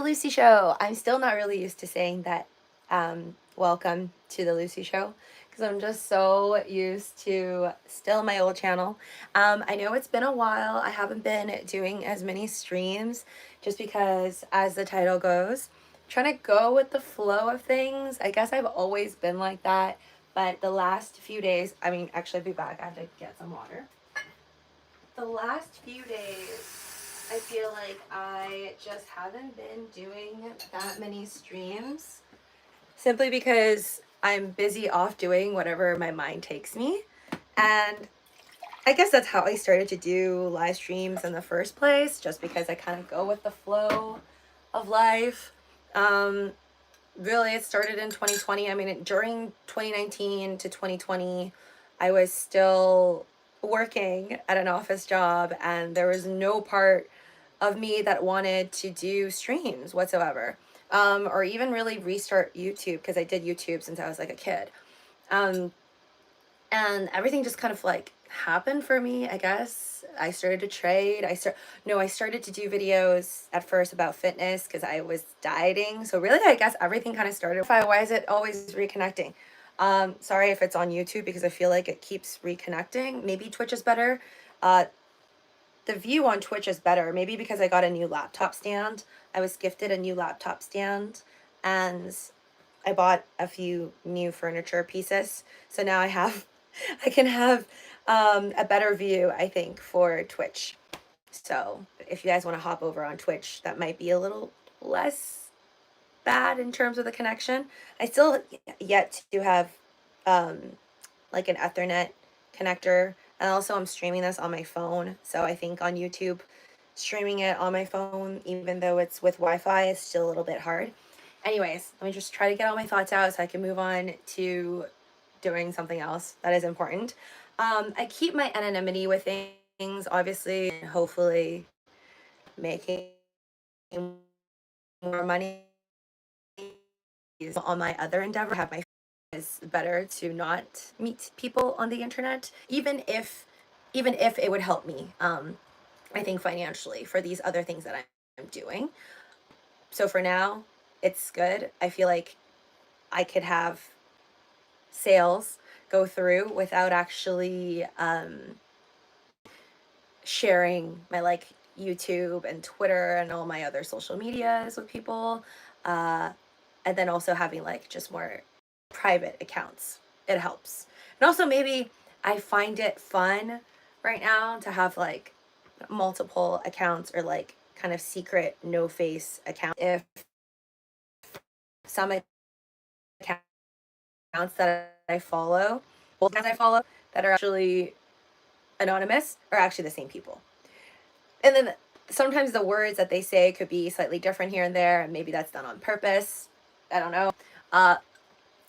Luci Show. I'm still not really used to saying that welcome to the Luci Show because I'm just so used to still my old channel. I know it's been a while. I haven't been doing as many streams just because, as the title goes, trying to go with the flow of things. I guess I've always been like that, but the last few days, I mean, actually, I'll be back. I have to get some water. The last few days, I feel like I just haven't been doing that many streams simply because I'm busy off doing whatever my mind takes me. And I guess that's how I started to do live streams in the first place, just because I kind of go with the flow of life. Um, really, it started in 2020. I mean, during 2019 to 2020, I was still working at an office job, and there was no part of me that wanted to do streams whatsoever, or even really restart YouTube, because I did YouTube since I was like a kid. Um, and everything just kind of like happened for me, I guess. I started to trade. I started to do videos at first about fitness because I was dieting. So really, I guess everything kind of started. Why is it always reconnecting? Sorry if it's on YouTube because I feel like it keeps reconnecting. Maybe Twitch is better. The view on Twitch is better. Maybe because I got a new laptop stand. I was gifted a new laptop stand, and I bought a few new furniture pieces. So now I can have a better view, I think, for Twitch. So if you guys want to hop over on Twitch, that might be a little less bad in terms of the connection. I still yet to have like an Ethernet connector. And also I'm streaming this on my phone. So I think on YouTube, streaming it on my phone, even though it's with Wi-Fi, is still a little bit hard. Anyways, let me just try to get all my thoughts out so I can move on to doing something else that is important. I keep my anonymity with things, obviously, and hopefully making more money on my other endeavor. Have my is better to not meet people on the internet, even if it would help me. I think financially for these other things that I'm doing. So for now, it's good. I feel like I could have sales go through without actually sharing my like YouTube and Twitter and all my other social medias with people. Uh, and then also having like just more private accounts. It helps. And also maybe I find it fun right now to have like multiple accounts or like kind of secret no face accounts. If some accounts that I follow, both accounts I follow that are actually anonymous are actually the same people. And then sometimes the words that they say could be slightly different here and there, and maybe that's done on purpose. I don't know.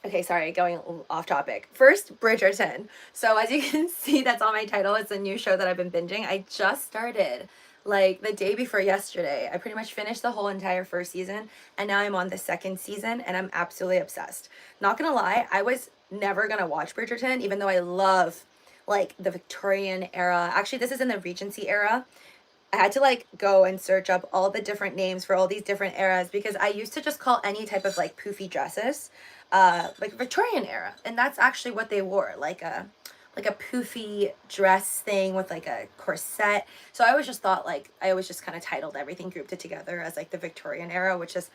Okay, sorry, going off topic. First, Bridgerton. So as you can see, that's on my title. It's a new show that I've been binging. I just started like the day before yesterday. I pretty much finished the whole entire first season, and now I'm on the second season, and I'm absolutely obsessed. Not gonna lie, I was never gonna watch Bridgerton, even though I love like the Victorian era. Actually, this is in the Regency era. I had to like go and search up all the different names for all these different eras because I used to just call any type of like poofy dresses like Victorian era, and that's actually what they wore, like a poofy dress thing with like a corset. So I always just thought like I always just kind of titled everything, grouped it together as like the Victorian era, which is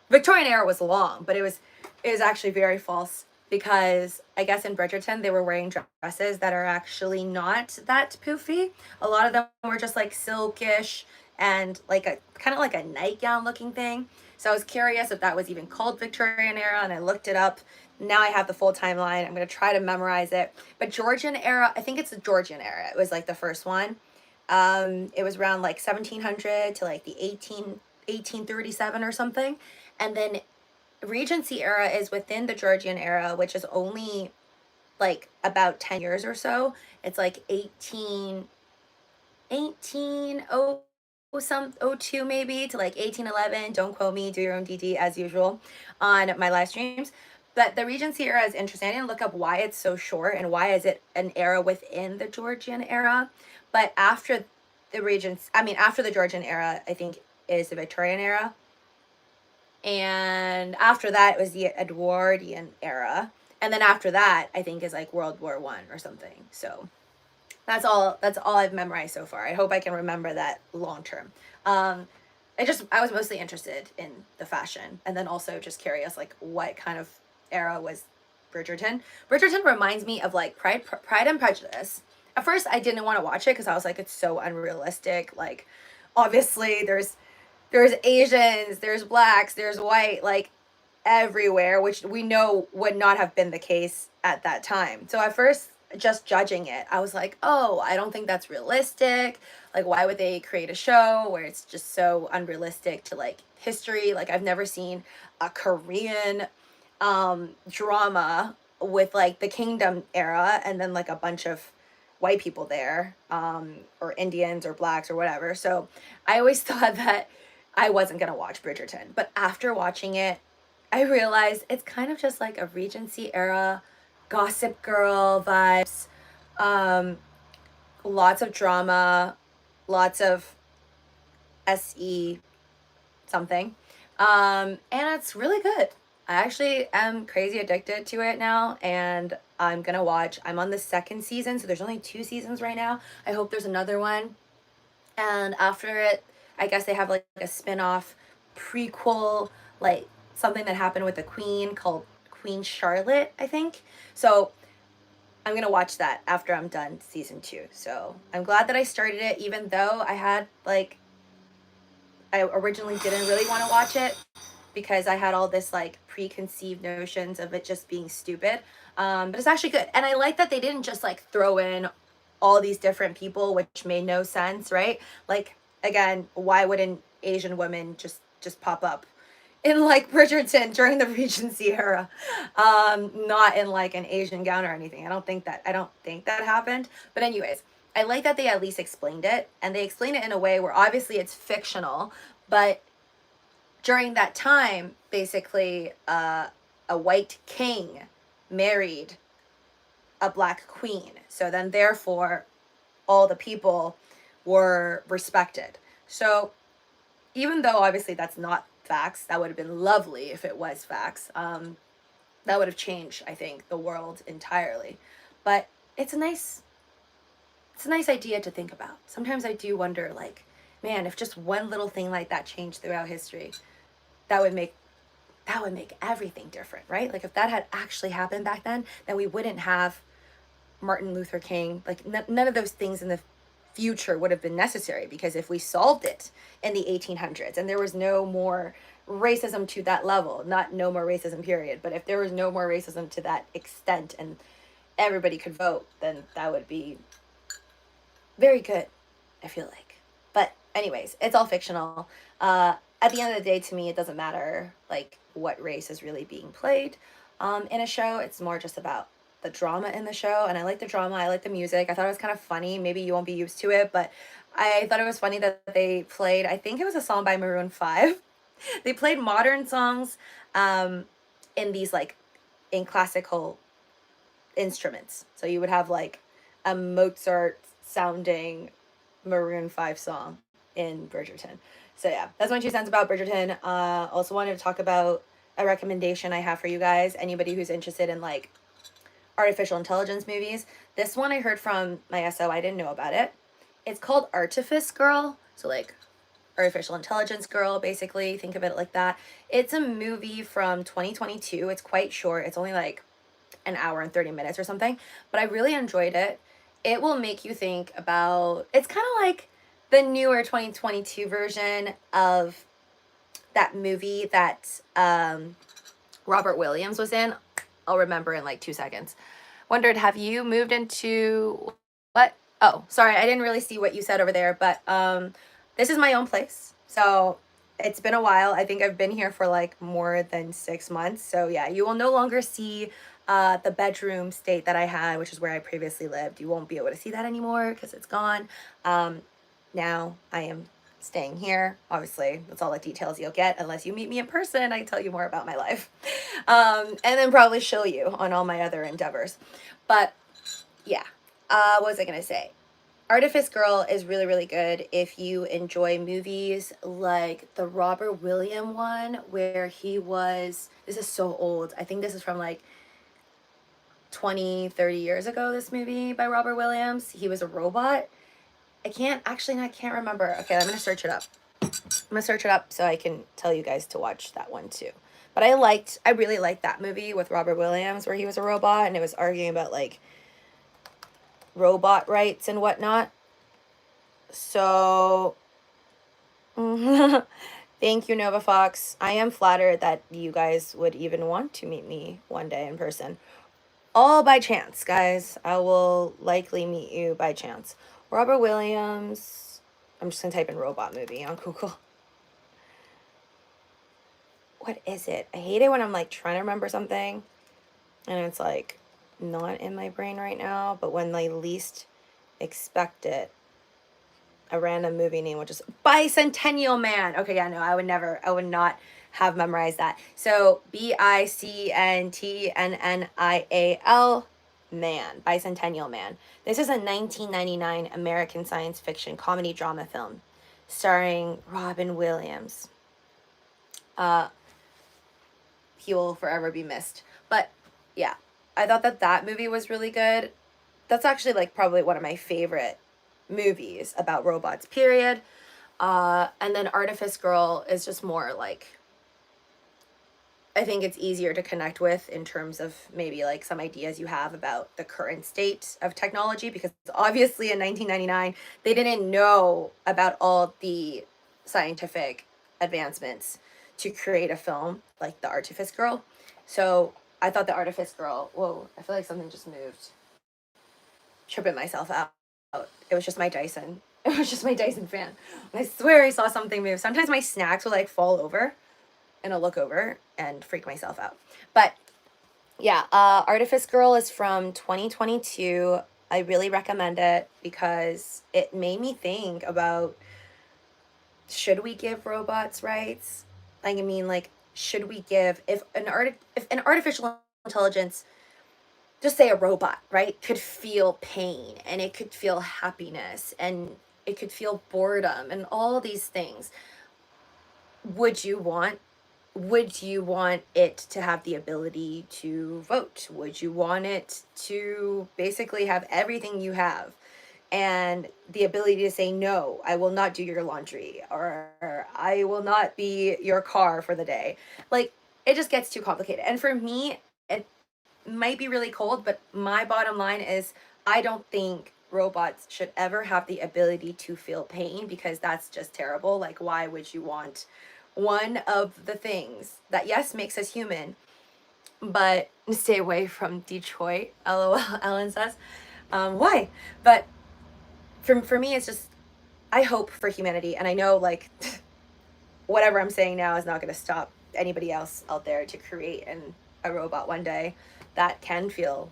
Victorian era was long, but it was actually very false because I guess in Bridgerton they were wearing dresses that are actually not that poofy. A lot of them were just like silkish and like a kind of like a nightgown looking thing. So I was curious if that was even called Victorian era, and I looked it up. Now I have the full timeline. I'm going to try to memorize it. But Georgian era, I think it's the Georgian era. It was like the first one. It was around like 1700 to like the 1837 or something. And then Regency era is within the Georgian era, which is only like about 10 years or so. It's like 1802 maybe to like 1811. Don't quote me, do your own DD as usual on my live streams. But the Regency era is interesting. I didn't look up why it's so short and why is it an era within the Georgian era. But after the Georgian era, I think is the Victorian era. And after that, it was the Edwardian era. And then after that, I think is like World War I or something. So that's all I've memorized so far. I hope I can remember that long term. I was mostly interested in the fashion, and then also just curious like what kind of era was Bridgerton. Bridgerton reminds me of like Pride and Prejudice. At first I didn't want to watch it because I was like, it's so unrealistic. Like obviously there's Asians, there's blacks, there's white, like everywhere, which we know would not have been the case at that time. So at first, just judging it, I was like, oh, I don't think that's realistic. Like, why would they create a show where it's just so unrealistic to like history? Like, I've never seen a Korean drama with like the kingdom era and then like a bunch of white people there, or Indians or blacks or whatever. So I always thought that I wasn't gonna watch Bridgerton. But after watching it, I realized it's kind of just like a Regency era Gossip Girl vibes. Um, Lots of drama, lots of SE something. And it's really good. I actually am crazy addicted to it now, and I'm gonna watch. I'm on the second season, so there's only 2 seasons right now. I hope there's another one. And after it, I guess they have like a spin-off prequel, like something that happened with the queen called Queen Charlotte, I think. So I'm gonna watch that after I'm done season 2. So I'm glad that I started it, even though I originally didn't really want to watch it because I had all this like preconceived notions of it just being stupid. But it's actually good. And I like that they didn't just like throw in all these different people, which made no sense, right? Like again, why would an Asian woman just pop up in like Bridgerton during the Regency era? Not in like an Asian gown or anything. I don't think that happened. But anyways, I like that they at least explained it, and they explained it in a way where obviously it's fictional, but during that time, basically, a white king married a black queen. So then, therefore, all the people were respected. So even though obviously that's not facts, that would have been lovely if it was facts. That would have changed, I think, the world entirely. But it's a nice idea to think about. Sometimes I do wonder, like, man, if just one little thing like that changed throughout history, that would make everything different, right? Like if that had actually happened back then we wouldn't have Martin Luther King. Like none of those things in the future would have been necessary, because if we solved it in the 1800s and there was no more racism to that level, not no more racism period, but if there was no more racism to that extent and everybody could vote, then that would be very good, I feel like. But anyways, it's all fictional. At the end of the day, to me, it doesn't matter like what race is really being played in a show. It's more just about the drama in the show, and I like the drama. I like the music. I thought it was kind of funny. Maybe you won't be used to it, but I thought it was funny that they played. I think it was a song by Maroon 5. They played modern songs in these like in classical instruments. So you would have like a Mozart sounding Maroon 5 song in Bridgerton. So yeah, that's my 2 cents about Bridgerton. Also wanted to talk about a recommendation I have for you guys. Anybody who's interested in like artificial intelligence movies. This one I heard from my SO. I didn't know about it. It's called Artifice Girl. So like artificial intelligence girl, basically. Think of it like that. It's a movie from 2022. It's quite short. It's only like an hour and 30 minutes or something. But I really enjoyed it. It will make you think about, it's kind of like the newer 2022 version of that movie that Robert Williams was in. I'll remember in like 2 seconds. Wondered, have you moved into what? Oh, sorry, I didn't really see what you said over there, but this is my own place. So it's been a while. I think I've been here for like more than 6 months. So yeah, you will no longer see the bedroom state that I had, which is where I previously lived. You won't be able to see that anymore because it's gone. Now I am staying here. Obviously, that's all the details you'll get unless you meet me in person. I tell you more about my life. And then probably show you on all my other endeavors. But yeah, what was I going to say? Artifice Girl is really, really good if you enjoy movies like the Robert Williams one, where he was, this is so old. I think this is from like 20, 30 years ago, this movie by Robert Williams. He was a robot. I can't remember. Okay, I'm going to search it up. I'm going to search it up so I can tell you guys to watch that one too. But I really liked that movie with Robert Williams where he was a robot and it was arguing about like robot rights and whatnot. So, thank you, Nova Fox. I am flattered that you guys would even want to meet me one day in person. All by chance, guys. I will likely meet you by chance. Robert Williams. I'm just going to type in robot movie on Google. What is it? I hate it when I'm like trying to remember something and it's like not in my brain right now, but when I least expect it, a random movie name, which is Bicentennial Man. Okay, yeah, no, I would not have memorized that. So Bicntnnial Man, Bicentennial Man. This is a 1999 American science fiction comedy drama film starring Robin Williams. He will forever be missed. But yeah, I thought that movie was really good. That's actually like probably one of my favorite movies about robots, period. And then Artifice Girl is just more like, I think it's easier to connect with in terms of maybe like some ideas you have about the current state of technology, because obviously in 1999 they didn't know about all the scientific advancements to create a film like The Artifice Girl. So I thought The Artifice Girl, whoa, I feel like something just moved. Tripping myself out. It was just my Dyson. It was just my Dyson fan. I swear I saw something move. Sometimes my snacks will like fall over and I'll look over and freak myself out. But yeah, Artifice Girl is from 2022. I really recommend it because it made me think about, should we give robots rights? I mean, like, should we give, if an artificial intelligence, just say a robot, right, could feel pain and it could feel happiness and it could feel boredom and all these things, would you want it to have the ability to vote? Would you want it to basically have everything you have and the ability to say, no, I will not do your laundry, or I will not be your car for the day? Like, it just gets too complicated. And for me, it might be really cold, but my bottom line is I don't think robots should ever have the ability to feel pain, because that's just terrible. Like, why would you want one of the things that, yes, makes us human, but stay away from Detroit, LOL, Ellen says. Why? But for me, it's just, I hope for humanity, and I know, like, whatever I'm saying now is not going to stop anybody else out there to create a robot one day that can feel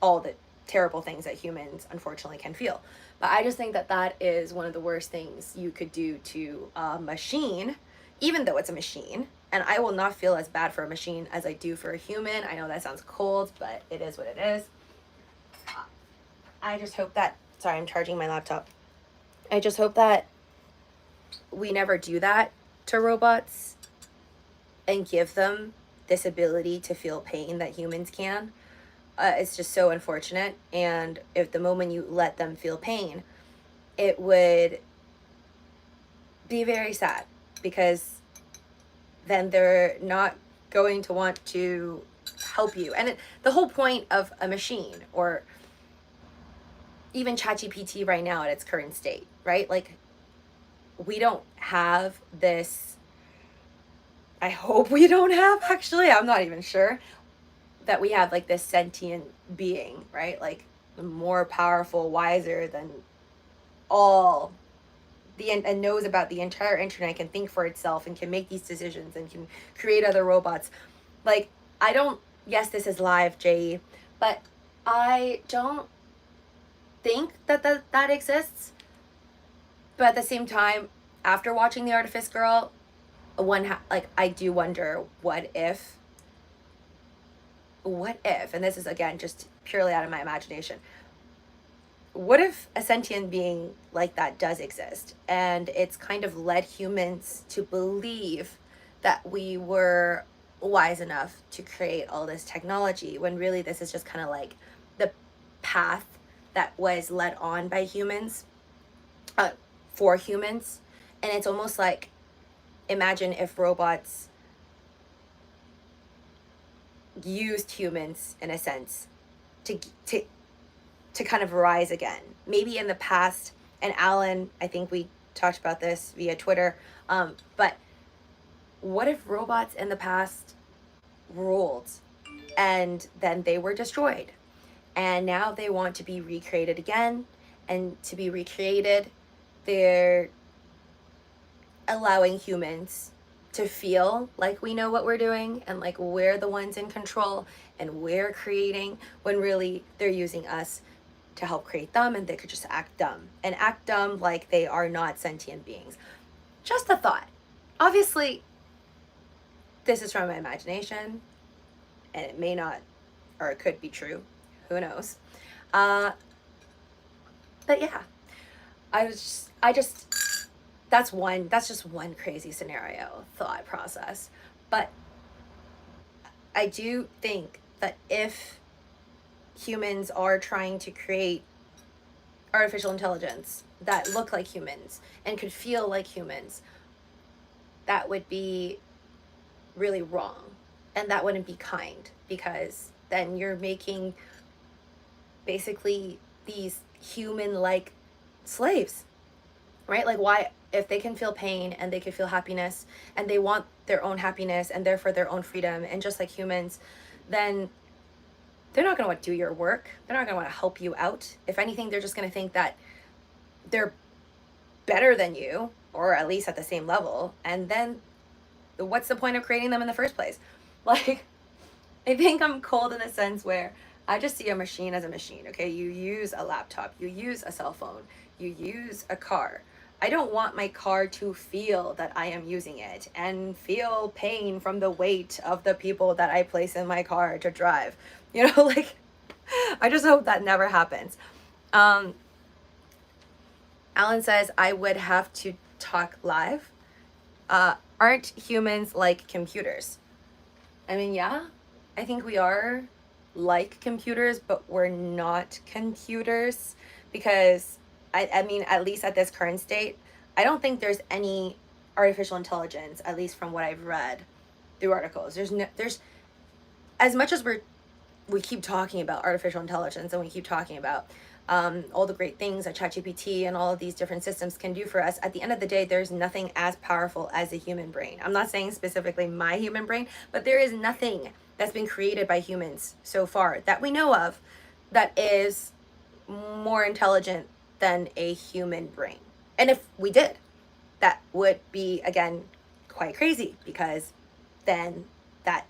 all the terrible things that humans unfortunately can feel. But I just think that is one of the worst things you could do to a machine, even though it's a machine. And I will not feel as bad for a machine as I do for a human. I know that sounds cold, but it is what it is. I just hope that, sorry, I'm charging my laptop. I just hope that we never do that to robots and give them this ability to feel pain that humans can. It's just so unfortunate. And if the moment you let them feel pain, it would be very sad, because then they're not going to want to help you. And the whole point of a machine, or even ChatGPT right now at its current state, right? Like, we don't have this, I hope we don't have, actually, I'm not even sure, that we have like this sentient being, right? Like, more powerful, wiser than all and knows about the entire internet, can think for itself and can make these decisions and can create other robots. Like, I don't, yes, this is live, Jay, but I don't think that exists. But at the same time, after watching The Artifice Girl, like, I do wonder, what if, and this is again just purely out of my imagination, what if a sentient being like that does exist, and it's kind of led humans to believe that we were wise enough to create all this technology, when really this is just kind of like the path that was led on by humans, uh, for humans. And it's almost like, imagine if robots used humans in a sense to to to kind of rise again. Maybe in the past, and Alan, I think we talked about this via Twitter, but what if robots in the past ruled and then they were destroyed? And now they want to be recreated again. And to be recreated, they're allowing humans to feel like we know what we're doing and like we're the ones in control and we're creating, when really they're using us to help create them, and they could just act dumb like they are not sentient beings. Just a thought. Obviously, this is from my imagination, and it may not, or it could be true. Who knows? But yeah, I just that's just one crazy scenario thought process. But I do think that if humans are trying to create artificial intelligence that look like humans and could feel like humans, that would be really wrong, and that wouldn't be kind, because then you're making basically these human-like slaves, right? Like, why, if they can feel pain and they can feel happiness and they want their own happiness and therefore their own freedom, and just like humans, then they're not going to want to do your work. They're not going to want to help you out. If anything, they're just going to think that they're better than you, or at least at the same level. And then what's the point of creating them in the first place? Like, I think I'm cold in a sense where I just see a machine as a machine, okay? You use a laptop, you use a cell phone, you use a car. I don't want my car to feel that I am using it and feel pain from the weight of the people that I place in my car to drive. You know, like, I just hope that never happens. Alan says, I would have to talk live. Aren't humans like computers? I mean, yeah, I think we are like computers, but we're not computers, because I mean, at least at this current state, I don't think there's any artificial intelligence, at least from what I've read through articles. There's as much as we keep talking about artificial intelligence, and we keep talking about all the great things that ChatGPT and all of these different systems can do for us, at the end of the day, there's nothing as powerful as a human brain. I'm not saying specifically my human brain, but there is nothing that's been created by humans so far that we know of that is more intelligent than a human brain. And if we did, that would be, again, quite crazy, because then that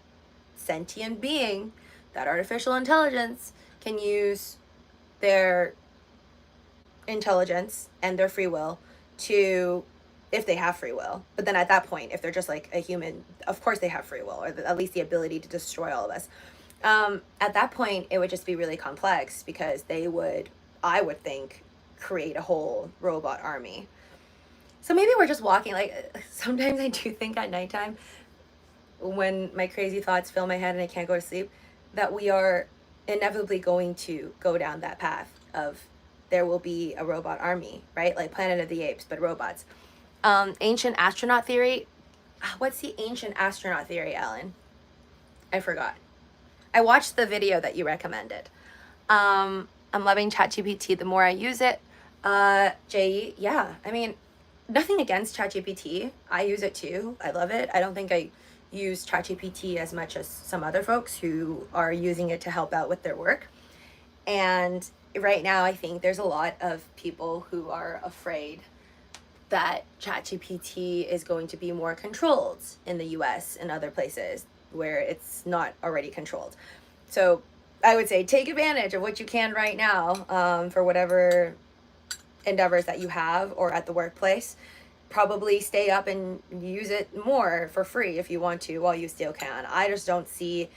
sentient being, that artificial intelligence, can use their intelligence and their free will to, if they have free will, but then at that point, if they're just like a human, of course they have free will, or at least the ability to destroy all of us. At that point, it would just be really complex, because they would, I would think, create a whole robot army. So maybe we're just walking, like, sometimes I do think at nighttime, when my crazy thoughts fill my head and I can't go to sleep, that we are inevitably going to go down that path of, there will be a robot army, right? Like Planet of the Apes, but robots. Ancient astronaut theory. What's the ancient astronaut theory, Alan? I forgot. I watched the video that you recommended. I'm loving ChatGPT the more I use it. Jay, yeah, I mean, nothing against ChatGPT. I use it too. I love it. I don't think I use ChatGPT as much as some other folks who are using it to help out with their work. And right now, I think there's a lot of people who are afraid that ChatGPT is going to be more controlled in the US and other places where it's not already controlled. So I would say take advantage of what you can right now, for whatever endeavors that you have or at the workplace. Probably stay up and use it more for free if you want to, while you still can. I just don't see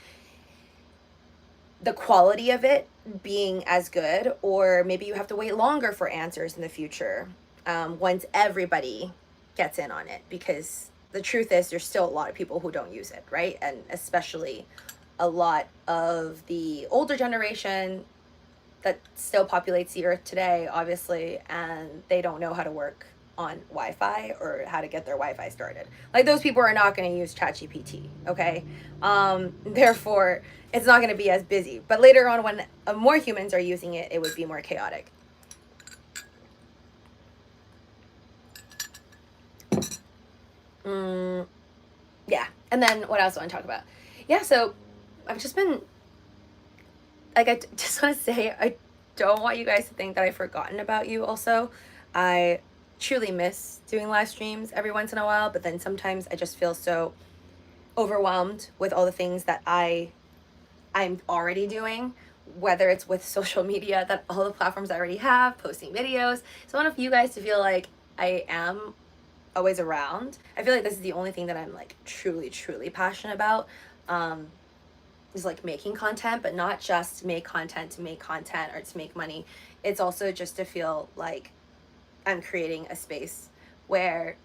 the quality of it being as good, or maybe you have to wait longer for answers in the future, once everybody gets in on it, because the truth is there's still a lot of people who don't use it, right? And especially a lot of the older generation that still populates the earth today, obviously, and they don't know how to work on Wi-Fi or how to get their Wi-Fi started. Like, those people are not going to use ChatGPT, okay? Therefore, it's not going to be as busy. But later on, when more humans are using it, it would be more chaotic. Yeah. And then what else do I want to talk about? Yeah, so I've just been, like, I just want to say, I don't want you guys to think that I've forgotten about you also. I truly miss doing live streams every once in a while, but then sometimes I just feel so overwhelmed with all the things that I'm already doing, whether it's with social media, that all the platforms I already have, posting videos. So I want you guys to feel like I am always around. I feel like this is the only thing that I'm like truly passionate about, is like making content, but not just make content to make content or to make money. It's also just to feel like I'm creating a space where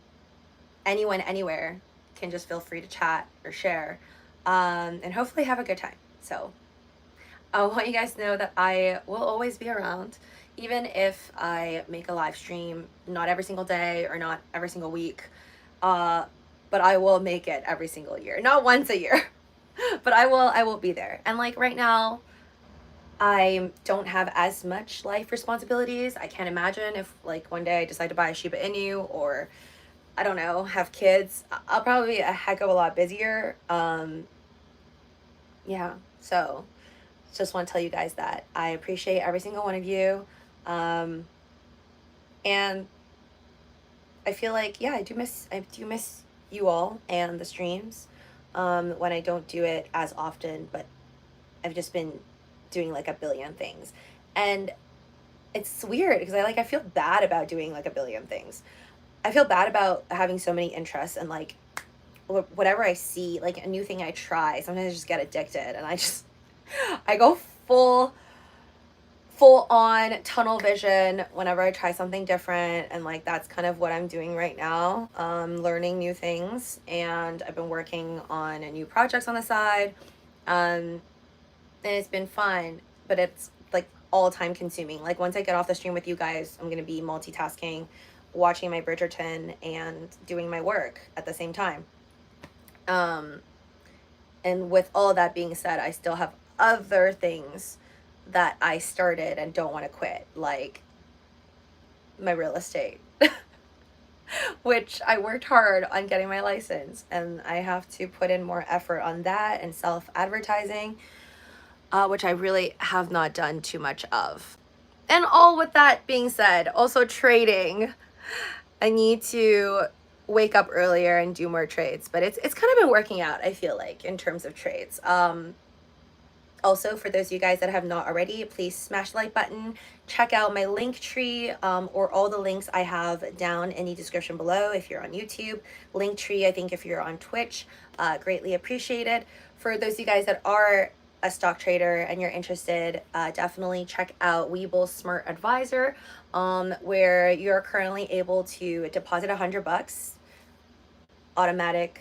anyone anywhere can just feel free to chat or share, and hopefully have a good time. So I want you guys to know that I will always be around, even if I make a live stream not every single day or not every single week, but I will make it every single year, not once a year. But I will be there. And like right now, I don't have as much life responsibilities. I can't imagine if like one day I decide to buy a Shiba Inu, or I don't know, have kids. I'll probably be a heck of a lot busier. Yeah, so just want to tell you guys that I appreciate every single one of you. And I feel like, yeah, I do miss you all and the streams, when I don't do it as often, but I've just been doing like a billion things. And it's weird because I feel bad about doing like a billion things. I feel bad about having so many interests, and like whatever I see, like a new thing I try, sometimes I just get addicted, and I go full on tunnel vision whenever I try something different. And like that's kind of what I'm doing right now, learning new things, and I've been working on new projects on the side, and it's been fun, but it's like all time consuming. Like once I get off the stream with you guys, I'm gonna be multitasking, watching my Bridgerton and doing my work at the same time. And with all that being said, I still have other things that I started and don't want to quit, like my real estate, which I worked hard on getting my license, and I have to put in more effort on that, and self-advertising, which I really have not done too much of. And all with that being said, also trading. I need to wake up earlier and do more trades, but it's kind of been working out, I feel like, in terms of trades. Also, for those of you guys that have not already, please smash the like button. Check out my link tree, or all the links I have down in the description below if you're on YouTube. Link tree, I think, if you're on Twitch, greatly appreciated. For those of you guys that are a stock trader and you're interested, definitely check out Webull Smart Advisor, where you're currently able to deposit $100 automatic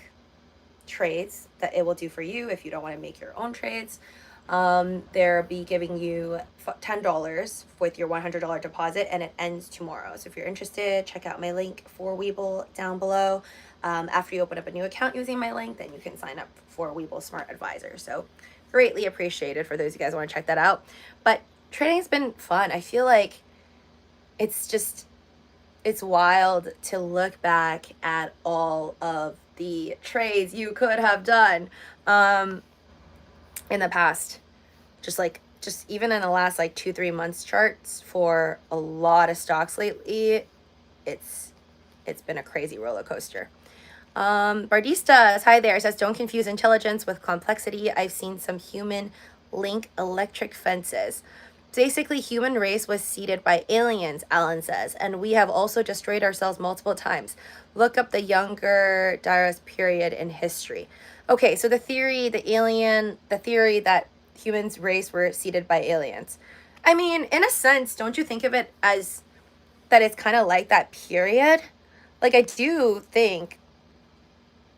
trades that it will do for you if you don't want to make your own trades. They'll be giving you $10 with your $100 deposit, and it ends tomorrow. So if you're interested, check out my link for Webull down below. After you open up a new account using my link, then you can sign up for Webull Smart Advisor. So greatly appreciated for those of you guys who want to check that out. But trading has been fun. I feel like it's wild to look back at all of the trades you could have done in the past. Just even in the last like 2-3 months charts for a lot of stocks lately, it's been a crazy roller coaster. Bardistas, hi there, says don't confuse intelligence with complexity. I've seen some human link electric fences. Basically, human race was seeded by aliens, Alan says, and we have also destroyed ourselves multiple times. Look up the Younger Dryas period in history. Okay, so the theory that humans race were seeded by aliens. I mean, in a sense, don't you think of it as that it's kind of like that period? Like, I do think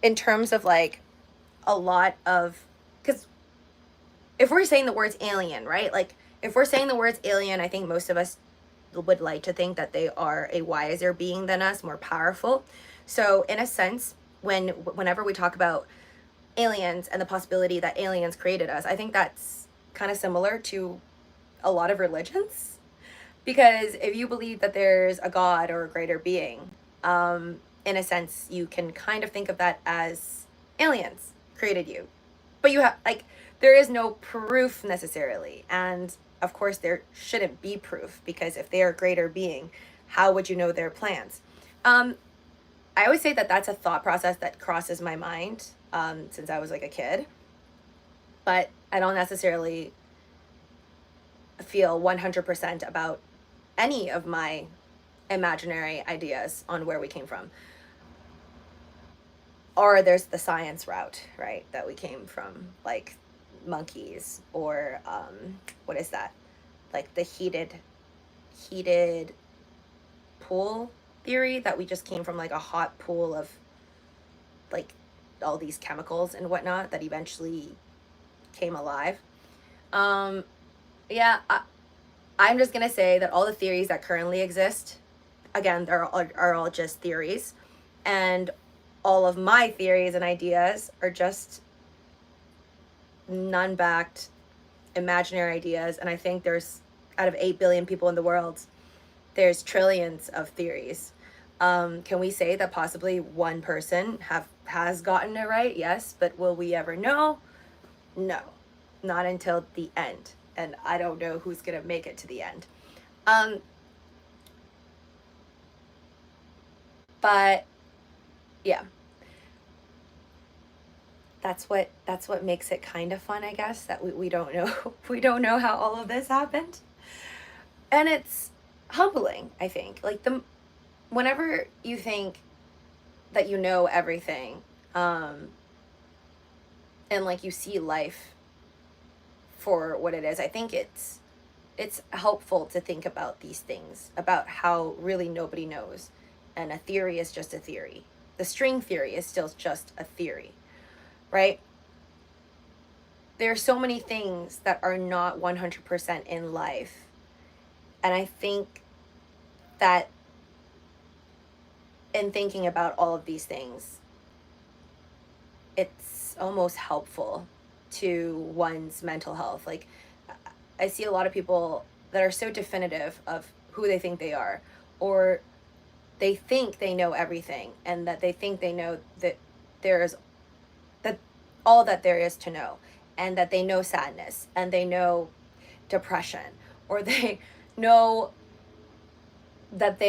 in terms of like a lot of, because if we're saying the words alien, right? Like, if we're saying the words alien, I think most of us would like to think that they are a wiser being than us, more powerful. So in a sense, whenever we talk about aliens and the possibility that aliens created us, I think that's kind of similar to a lot of religions. Because if you believe that there's a god or a greater being, in a sense, you can kind of think of that as aliens created you. But you have, like, there is no proof necessarily. And of course, there shouldn't be proof, because if they are a greater being, how would you know their plans? I always say that that's a thought process that crosses my mind since I was like a kid. But I don't necessarily feel 100% about any of my imaginary ideas on where we came from. Or there's the science route, right? That we came from, like monkeys, or what is that? Like the heated pool theory, that we just came from like a hot pool of like all these chemicals and whatnot that eventually came alive. Yeah, I'm just gonna say that all the theories that currently exist, again, are all just theories, and all of my theories and ideas are just non-backed imaginary ideas. And I think there's, out of 8 billion people in the world, there's trillions of theories. Can we say that possibly one person has gotten it right? Yes, but will we ever know? No, not until the end. And I don't know who's gonna make it to the end. But yeah, that's what makes it kind of fun, I guess, that we don't know we don't know how all of this happened. And it's humbling, I think. Like, whenever you think that you know everything, and like you see life for what it is, I think it's helpful to think about these things, about how really nobody knows, and a theory is just a theory. The string theory is still just a theory, right? There are so many things that are not 100% in life, and I think that in thinking about all of these things, it's almost helpful to one's mental health. Like, I see a lot of people that are so definitive of who they think they are, or they think they know everything, and that they think they know that there's that all that there is to know, and that they know sadness, and they know depression, or they know that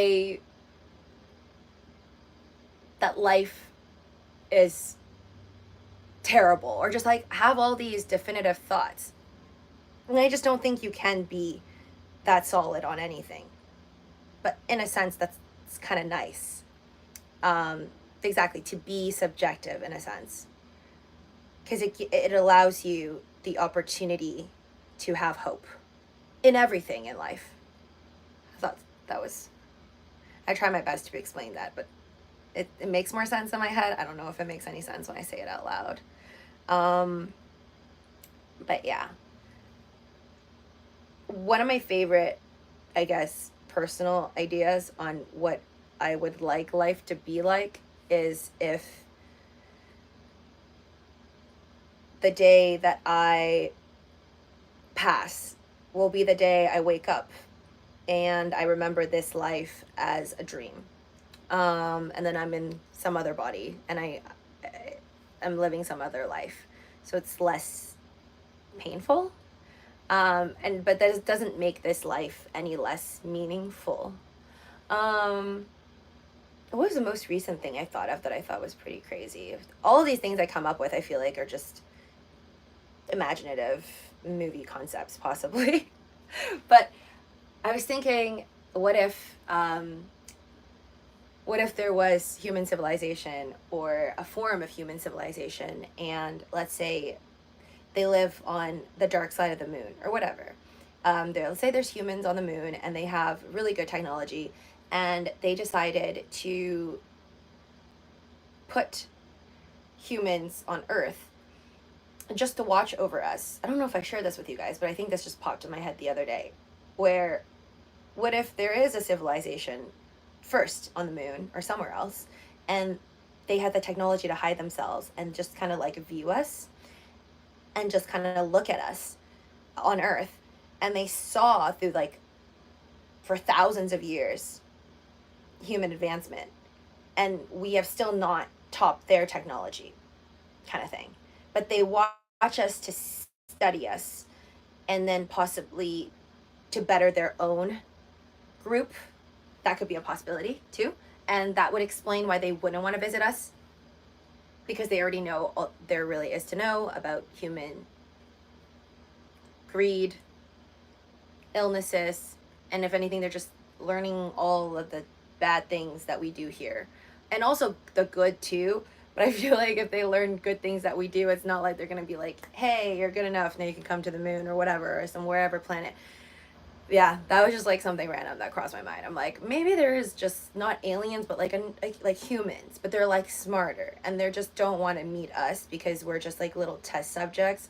that life is terrible, or just like have all these definitive thoughts. And I just don't think you can be that solid on anything. But in a sense, that's kind of nice. Exactly, to be subjective in a sense, because it allows you the opportunity to have hope in everything in life. I thought that was, I try my best to explain that, but it makes more sense in my head. I don't know if it makes any sense when I say it out loud. But yeah, one of my favorite, I guess, personal ideas on what I would like life to be like is if the day that I pass will be the day I wake up and I remember this life as a dream. And then I'm in some other body, and I'm living some other life. So it's less painful. But that doesn't make this life any less meaningful. What was the most recent thing I thought of that I thought was pretty crazy? All of these things I come up with, I feel like, are just imaginative movie concepts, possibly. But I was thinking, what if there was human civilization, or a form of human civilization, and let's say they live on the dark side of the moon or whatever. They'll say there's humans on the moon and they have really good technology, and they decided to put humans on Earth just to watch over us. I don't know if I shared this with you guys, but I think this just popped in my head the other day. Where, what if there is a civilization first on the moon or somewhere else, and they had the technology to hide themselves and just kind of like view us and just kind of look at us on Earth, and they saw through like for thousands of years human advancement, and we have still not topped their technology, kind of thing. But they watch us to study us, and then possibly to better their own group. That could be a possibility too, and that would explain why they wouldn't want to visit us, because they already know all there really is to know about human greed, illnesses, and if anything, they're just learning all of the bad things that we do here, and also the good too. But I feel like if they learn good things that we do, it's not like they're gonna be like, hey, you're good enough, now you can come to the moon or whatever, or some wherever planet. Yeah, that was just like something random that crossed my mind. I'm like, maybe there is just not aliens, but like humans, but they're like smarter, and they just don't want to meet us because we're just like little test subjects,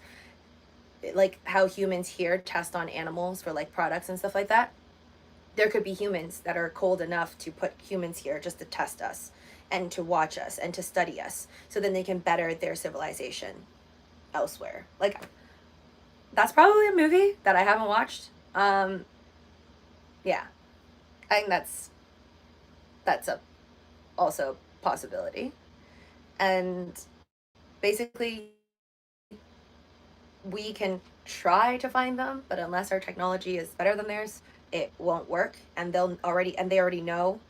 like how humans here test on animals for like products and stuff like that. There could be humans that are cold enough to put humans here just to test us and to watch us and to study us, so then they can better their civilization elsewhere. Like, that's probably a movie that I haven't watched. Yeah, I think that's a also possibility. And basically, we can try to find them, but unless our technology is better than theirs, it won't work. And they already know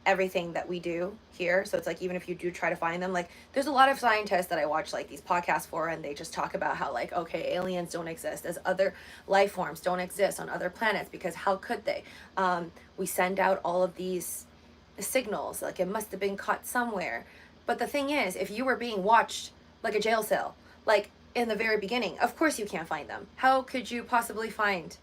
everything that we do here. So it's like, even if you do try to find them, like there's a lot of scientists that I watch like these podcasts for, and they just talk about how like, okay, aliens don't exist, as other life forms don't exist on other planets, because how could they? We send out all of these signals, like it must have been caught somewhere. But the thing is, if you were being watched like a jail cell, like in the very beginning, of course you can't find them. How could you possibly find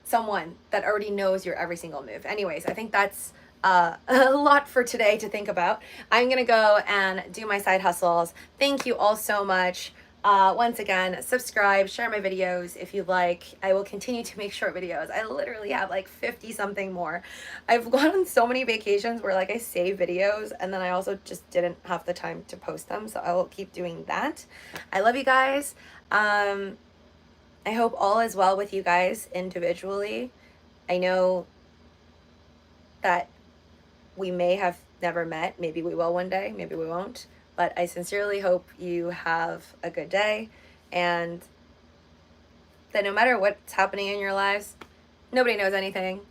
someone that already knows your every single move? Anyways, I think that's a lot for today to think about. I'm gonna go and do my side hustles. Thank you all so much. Once again, subscribe, share my videos if you like. I will continue to make short videos. I literally have like 50 something more. I've gone on so many vacations where like I save videos, and then I also just didn't have the time to post them, so I will keep doing that. I love you guys. I hope all is well with you guys individually. I know that we may have never met. Maybe we will one day, maybe we won't. But I sincerely hope you have a good day, and that no matter what's happening in your lives, nobody knows anything.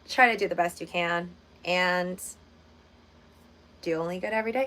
Try to do the best you can, and do only good every day.